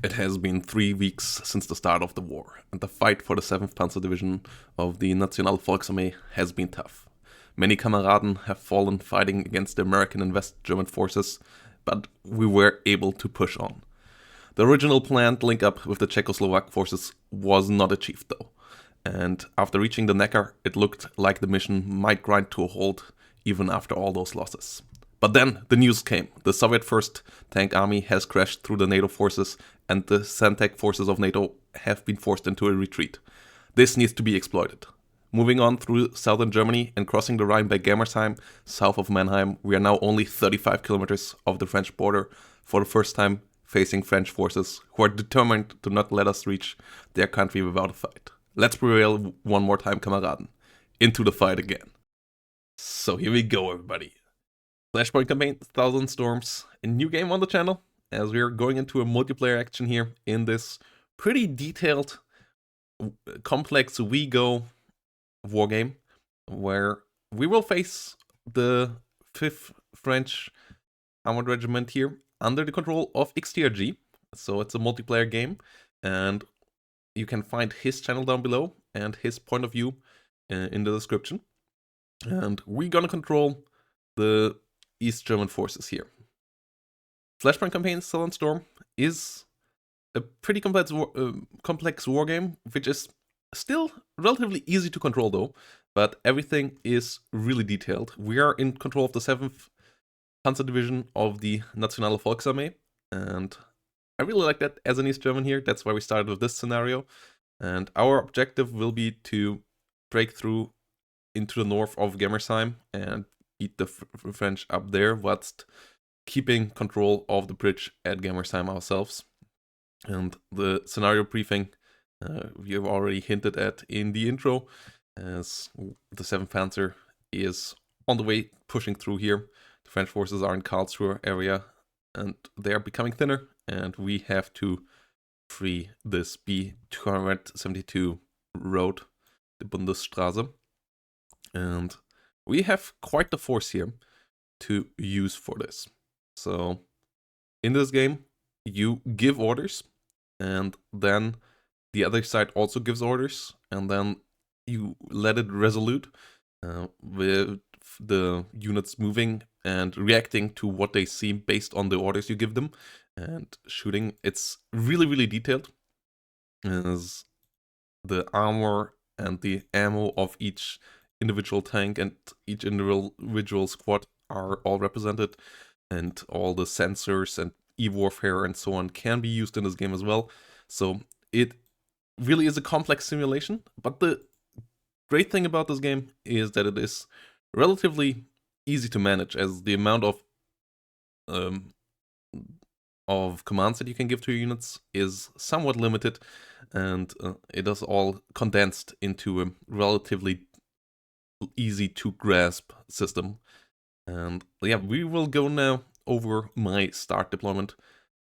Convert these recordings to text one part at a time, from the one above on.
It has been 3 weeks since the start of the war, and the fight for the 7th Panzer Division of the National Volksarmee has been tough. Many Kameraden have fallen fighting against the American and West German forces, but we were able to push on. The original planned link-up with the Czechoslovak forces was not achieved though, and after reaching the Neckar, it looked like the mission might grind to a halt even after all those losses. But then the news came. The Soviet 1st Tank Army has crashed through the NATO forces, and the Sandtech forces of NATO have been forced into a retreat. This needs to be exploited. Moving on through southern Germany and crossing the Rhine by Germersheim, south of Mannheim, we are now only 35 kilometers off the French border, for the first time facing French forces who are determined to not let us reach their country without a fight. Let's prevail one more time, Kameraden. Into the fight again. So here we go, everybody. Flashpoint campaign, Thousand Storms, a new game on the channel, as we are going into a multiplayer action here in this pretty detailed, complex WeGo wargame, where we will face the 5th French Armored Regiment here under the control of XTRG. So it's a multiplayer game, and you can find his channel down below and his point of view in the description. And we're gonna control the East German forces here. Flashpoint campaign Southern Storm is a pretty complex war game, which is still relatively easy to control though, but everything is really detailed. We are in control of the 7th Panzer Division of the Nationale Volksarmee, and I really like that as an East German here. That's why we started with this scenario, and our objective will be to break through into the north of Germersheim and beat the French up there, whilst keeping control of the bridge at Germersheim ourselves. And the scenario briefing we have already hinted at in the intro, as the 7th Panzer is on the way pushing through here. The French forces are in Karlsruhe area, and they are becoming thinner, and we have to free this B272 road, the Bundesstraße. And we have quite the force here to use for this. So in this game, you give orders, and then the other side also gives orders, and then you let it resolute with the units moving and reacting to what they see based on the orders you give them and shooting. It's really, really detailed, as the armor and the ammo of each individual tank and each individual squad are all represented, and all the sensors and e-warfare and so on can be used in this game as well. So it really is a complex simulation, but the great thing about this game is that it is relatively easy to manage, as the amount of commands that you can give to your units is somewhat limited, and it is all condensed into a relatively easy to grasp system. And yeah, we will go now over my start deployment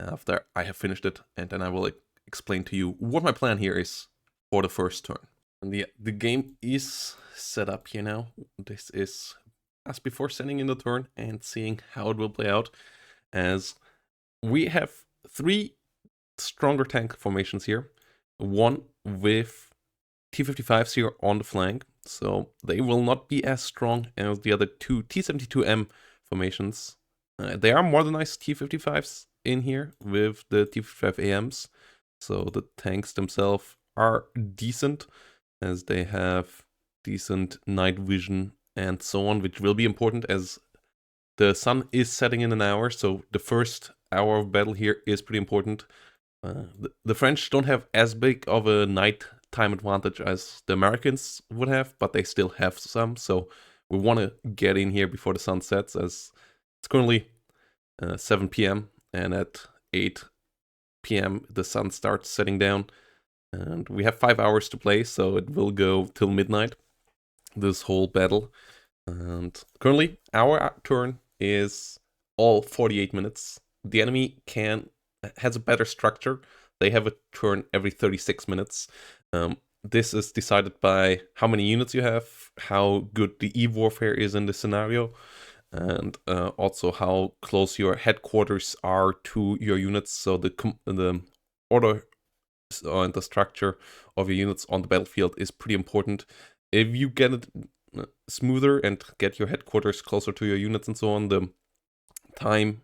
after I have finished it, and then I will explain to you what my plan here is for the first turn. And the game is set up here now. This is as before sending in the turn and seeing how it will play out, as we have 3 stronger tank formations here. One with T-55s here on the flank, so they will not be as strong as the other 2 T-72M formations. They are modernized T-55s in here with the T-55AMs, so the tanks themselves are decent, as they have decent night vision and so on, which will be important as the sun is setting in an hour, so the first hour of battle here is pretty important. The French don't have as big of a night time advantage as the Americans would have, but they still have some, so we want to get in here before the sun sets, as it's currently 7 p.m. and at 8 p.m. the sun starts setting down, and we have 5 hours to play, so it will go till midnight, this whole battle. And currently our turn is all 48 minutes. The enemy has a better structure. They have a turn every 36 minutes. This is decided by how many units you have, how good the e-warfare is in the scenario, and also how close your headquarters are to your units. So the order and the structure of your units on the battlefield is pretty important. If you get it smoother and get your headquarters closer to your units and so on, the time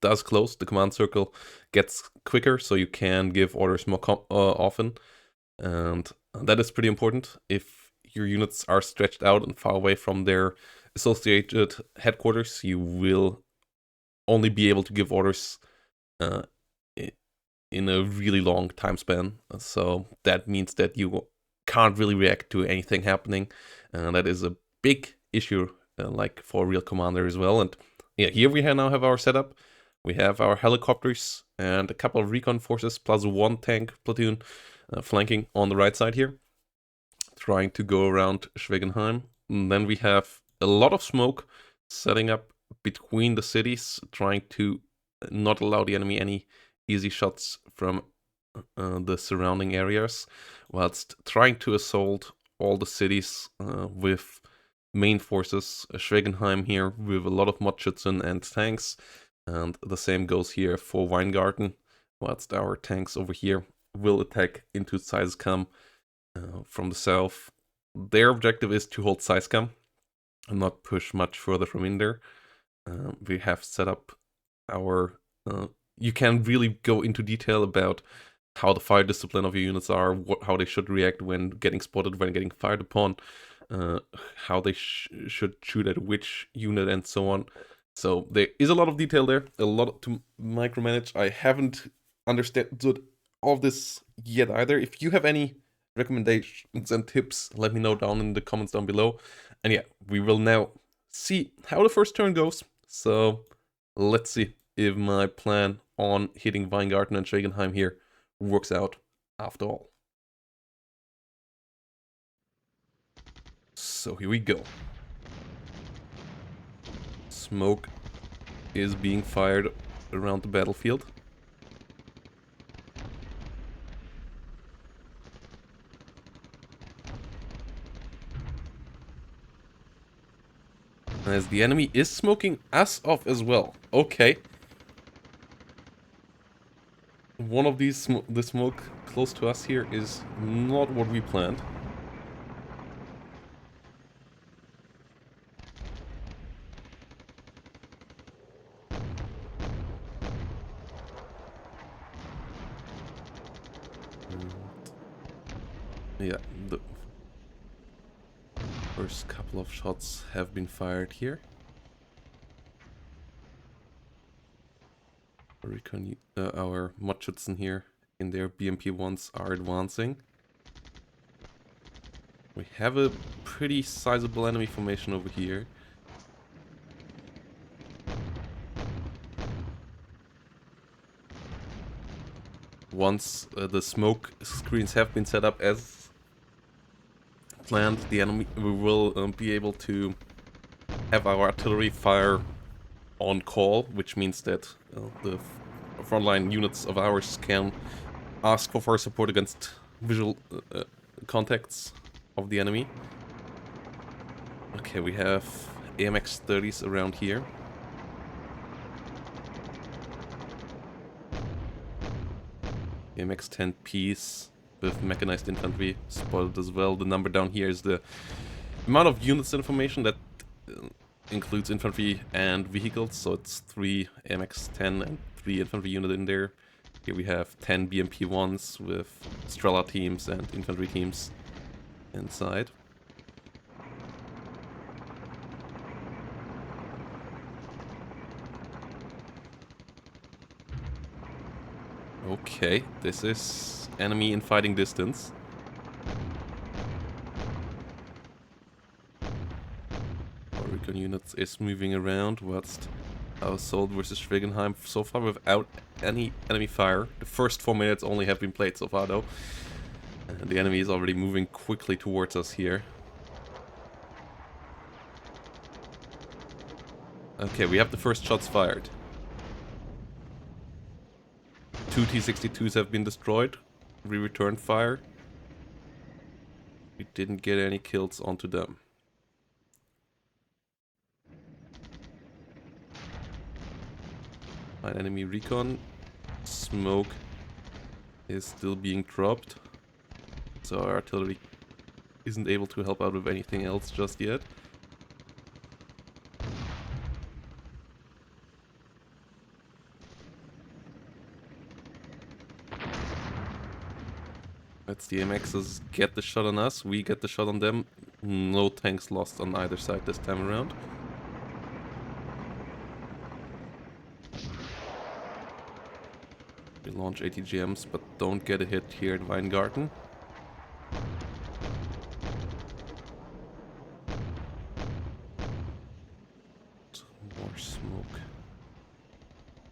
does close. The command circle gets quicker, so you can give orders more often, and that is pretty important. If your units are stretched out and far away from their associated headquarters, you will only be able to give orders in a really long time span. So that means that you can't really react to anything happening, and that is a big issue, like for a real commander as well. And yeah, here we now have our setup. We have our helicopters and a couple of recon forces plus one tank platoon flanking on the right side here, trying to go around Schwegenheim. And then we have a lot of smoke setting up between the cities, trying to not allow the enemy any easy shots from the surrounding areas, whilst trying to assault all the cities with main forces. Schwegenheim here with a lot of Modschützen and tanks, and the same goes here for Weingarten, whilst our tanks over here will attack into Seiskam from the south. Their objective is to hold Seiskam and not push much further from in there. We have set up our... you can really go into detail about how the fire discipline of your units are, how they should react when getting spotted, when getting fired upon, how they should shoot at which unit, and so on. So there is a lot of detail there, a lot to micromanage. I haven't understood all of this yet either. If you have any recommendations and tips, let me know down in the comments down below. And yeah, we will now see how the first turn goes. So let's see if my plan on hitting Weingarten and Schwegenheim here works out after all. So here we go. Smoke is being fired around the battlefield. As the enemy is smoking us off as well. Okay. One of these, the smoke close to us here is not what we planned. Yeah, the first couple of shots have been fired here. Our Modschützen here in their BMP-1s are advancing. We have a pretty sizable enemy formation over here. Once the smoke screens have been set up as planned, the enemy we will be able to have our artillery fire on call, which means that the frontline units of ours can ask for fire support against visual contacts of the enemy. Okay, we have AMX-30s around here. AMX-10Ps with mechanized infantry spotted as well. The number down here is the amount of units information that includes infantry and vehicles, so it's 3 AMX-10 and 3 infantry units in there. Here we have 10 BMP-1s with Strela teams and infantry teams inside. Okay, this is enemy in fighting distance. Our recon units is moving around whilst our assault versus Schwegenheim so far without any enemy fire. The first 4 minutes only have been played so far though. And the enemy is already moving quickly towards us here. Okay, we have the first shots fired. 2 T-62s have been destroyed. We returned fire. We didn't get any kills onto them. An enemy recon. Smoke is still being dropped. So our artillery isn't able to help out with anything else just yet. Let's the MXs get the shot on us, we get the shot on them. No tanks lost on either side this time around. We launch ATGMs, but don't get a hit here at Weingarten. More smoke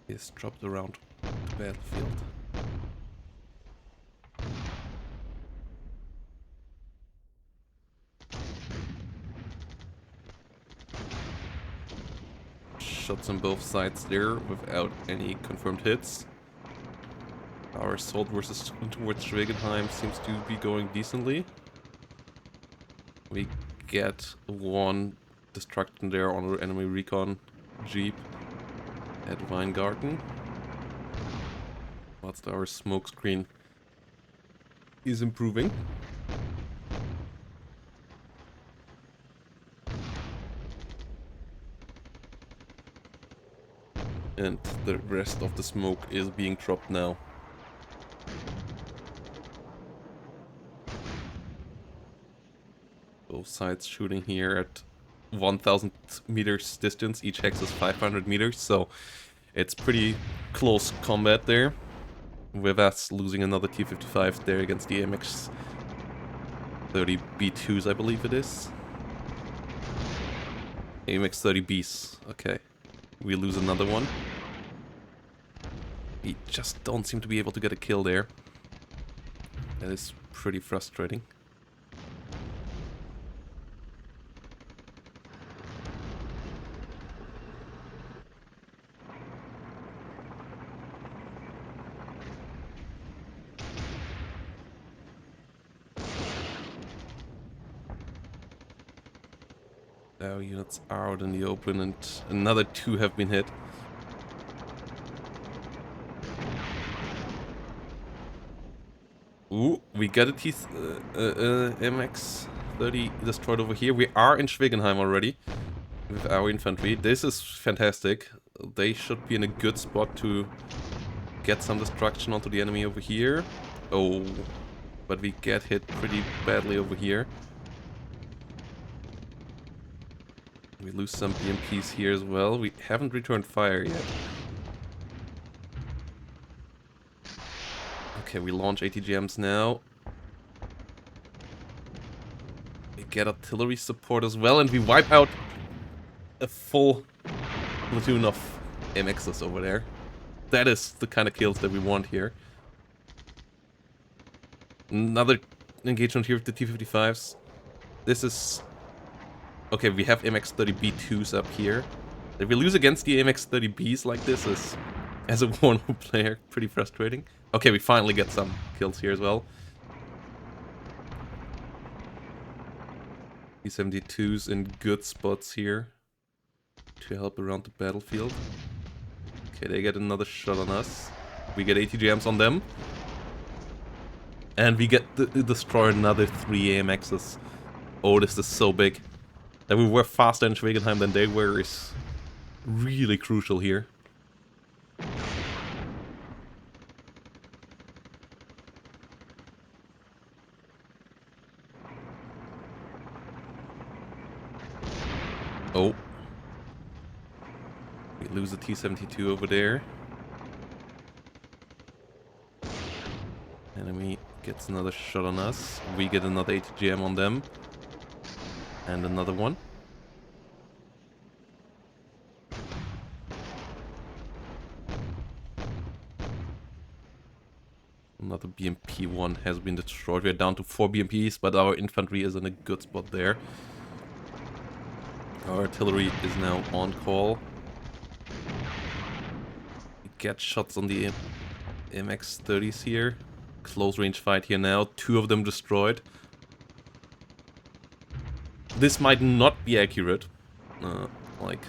is dropped around the battlefield. Shots on both sides there without any confirmed hits. Our assault versus towards Schwegenheim seems to be going decently. We get one destruction there on our enemy recon jeep at Weingarten. Whilst our smoke screen is improving. And the rest of the smoke is being dropped now. Both sides shooting here at 1000 meters distance. Each hex is 500 meters, so it's pretty close combat there. With us losing another T-55 there against the MX 30 B2s, I believe it is. AMX 30 Bs, okay. We lose another one. We just don't seem to be able to get a kill there. That is pretty frustrating. Our units are out in the open and another 2 have been hit. Ooh, we got a MX-30 destroyed over here. We are in Schwegenheim already with our infantry. This is fantastic. They should be in a good spot to get some destruction onto the enemy over here. Oh, but we get hit pretty badly over here. We lose some BMPs here as well. We haven't returned fire yet. Okay, we launch ATGMs now. We get artillery support as well, and we wipe out a full platoon of MXs over there. That is the kind of kills that we want here. Another engagement here with the T-55s. This is... Okay, we have MX-30B2s up here. If we lose against the MX-30Bs like this is, as a 1-0 player, pretty frustrating. Okay, we finally get some kills here as well. T-72s in good spots here to help around the battlefield. Okay, they get another shot on us. We get ATGMs on them. And we get destroy another 3 AMXs. Oh, this is so big. That we were faster in Schwegenheim than they were is really crucial here. Oh. We lose a T-72 over there. Enemy gets another shot on us. We get another ATGM on them. And another one. Another BMP-1 has been destroyed. We're down to 4 BMPs, but our infantry is in a good spot there. Our artillery is now on call. We get shots on the MX-30s here. Close range fight here now. 2 of them destroyed. This might not be accurate. Like,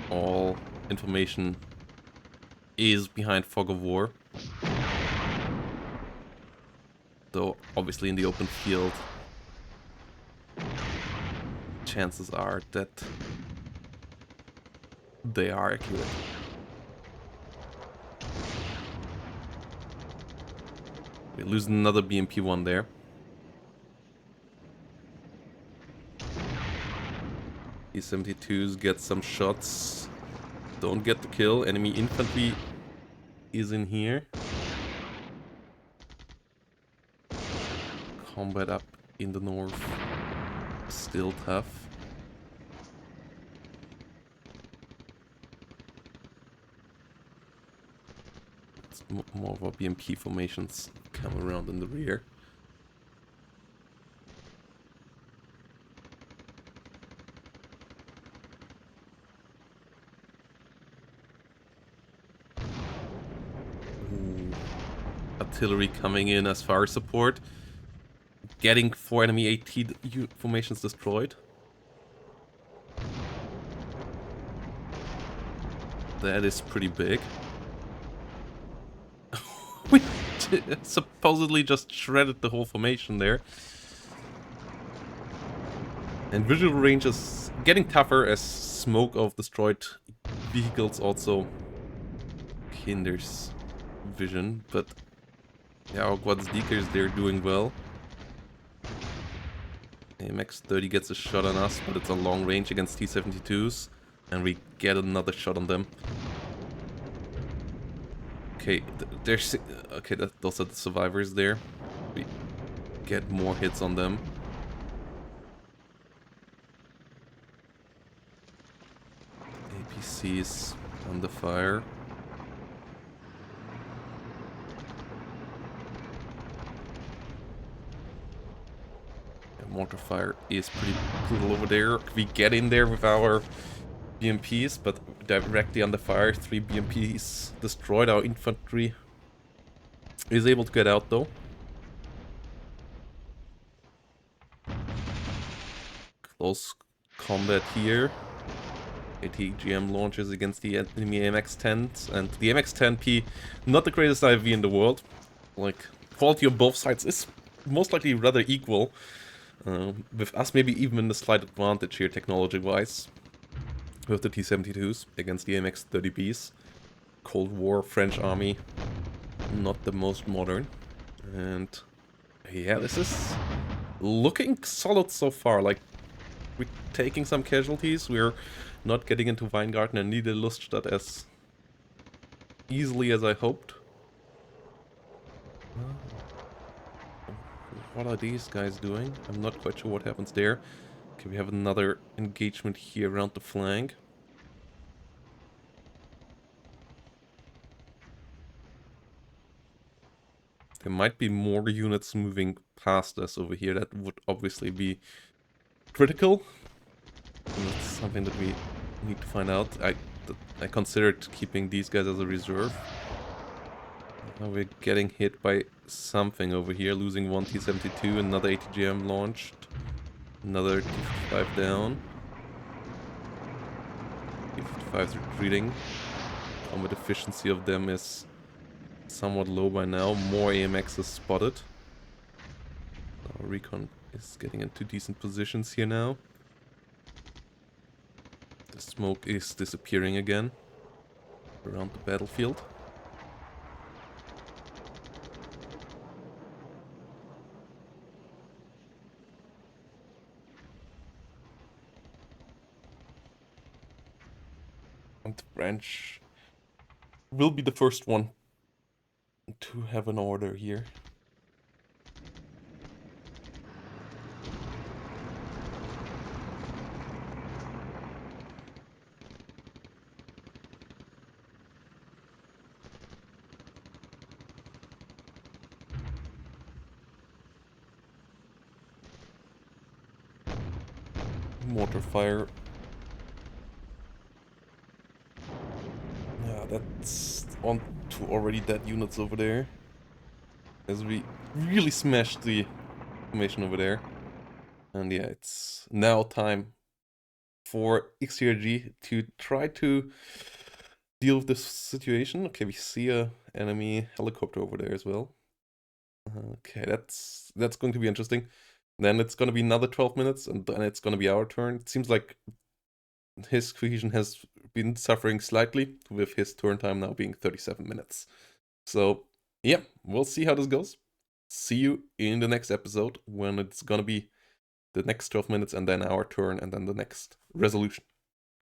all information is behind fog of war. Though, obviously in the open field, chances are that they are accurate. We lose another BMP-1 there. T-72s get some shots. Don't get the kill. Enemy infantry is in here. Combat up in the north. Still tough. It's more of our BMP formations come around in the rear. Ooh. Artillery coming in as fire support. Getting 4 enemy AT formations destroyed. That is pretty big. We supposedly just shredded the whole formation there. And visual range is getting tougher as smoke of destroyed vehicles also hinders vision. But yeah, our Quadsdeakers, they're doing well. AMX-30 gets a shot on us, but it's on long range against T-72s. And we get another shot on them. Okay, those are the survivors there. We get more hits on them. APCs under fire. Mortar fire is pretty brutal over there. We get in there with our BMPs, but directly under fire. 3 BMPs destroyed. Our infantry is able to get out though. Close combat here. ATGM launches against the enemy AMX-10s, and the AMX-10P, not the greatest IV in the world. Like, quality on both sides is most likely rather equal. With us maybe even in a slight advantage here technology-wise. With the T-72s against the AMX-30Bs. Cold War French army, not the most modern. And yeah, this is looking solid so far. Like, we're taking some casualties. We're not getting into Weingarten and Niederluststadt as easily as I hoped. What are these guys doing? I'm not quite sure what happens there. Okay, we have another engagement here around the flank. There might be more units moving past us over here. That would obviously be critical. And that's something that we need to find out. I considered keeping these guys as a reserve. Now we're getting hit by something over here. Losing 1 T-72, another ATGM launched. Another T-55 down. T-55's retreating. Combat efficiency of them is somewhat low by now. More AMXs spotted. Our recon is getting into decent positions here now. The smoke is disappearing again around the battlefield. And the branch will be the first one to have an order here. Mortar fire. Yeah, that's on to already dead units over there. As we really smashed the formation over there. And yeah, it's now time for XTRG to try to deal with this situation. Okay, we see a enemy helicopter over there as well. Okay, that's going to be interesting. Then it's gonna be another 12 minutes, and then it's gonna be our turn. It seems like his cohesion has been suffering slightly, with his turn time now being 37 minutes. So, yeah, we'll see how this goes. See you in the next episode when it's gonna be the next 12 minutes and then our turn and then the next resolution.